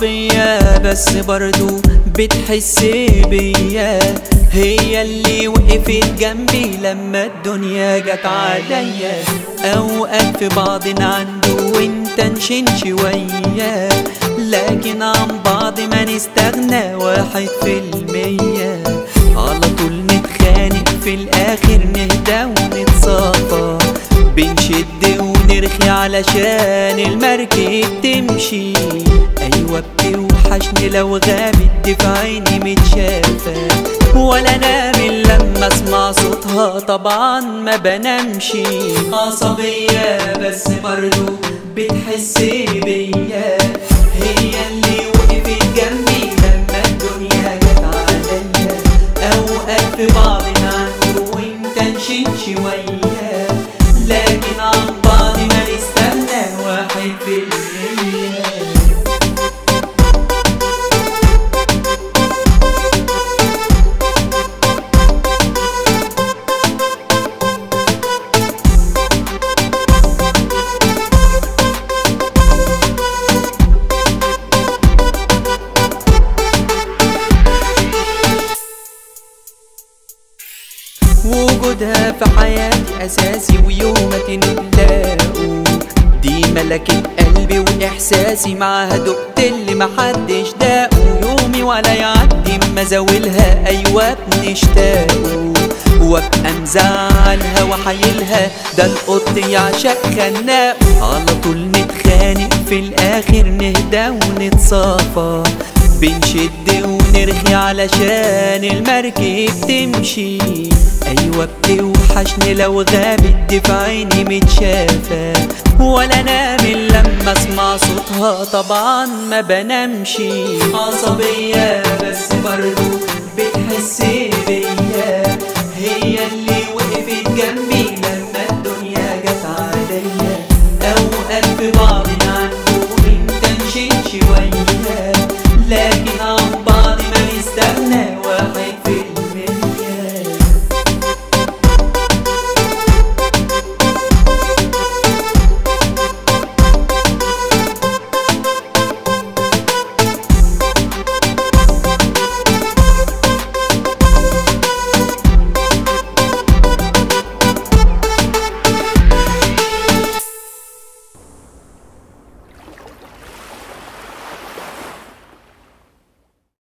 عصبية بس برضو بتحس بيا، هي اللي وقفت جنبي لما الدنيا جت عليا. اوقات في بعضنا عنده وانت نشن شوية، لكن عن بعض ما نستغنى 1%. على طول نتخانق في الاخر نهدى ونتصافى، بنشد ونرخي علشان المركب تمشي. ايوه بتوحشني لو غابت في عيني متشافة، ولا انام الا لما اسمع صوتها طبعا ما بنامشي. عصبية بس برضو بتحس بيا، هي اللي وقفت جنبي لما الدنيا جت عليا. اوقات في بعضنا عنده وانت نشن شوية، لكن عن بعض ما نستنى 1%. وجودها في حياتي أساسي ويومك نلاقوا، دي ملكة قلبي وإحساسي، معاها دقت اللي محدش داقه. يومي ولا يعدي اما زاولها، أيوة بنشتاقه، وابقى مزعلها وحايلها، ده القط يعشق خناقه. على طول نتخانق في الآخر نهدى ونتصافى، بنشد ونرخي علشان المركب تمشي. ايوه بتوحشني لو غابت في عيني متشافة، ولا انام الا لما اسمع صوتها طبعا ما بنامشي. عصبية بس برضو بتحس بيا،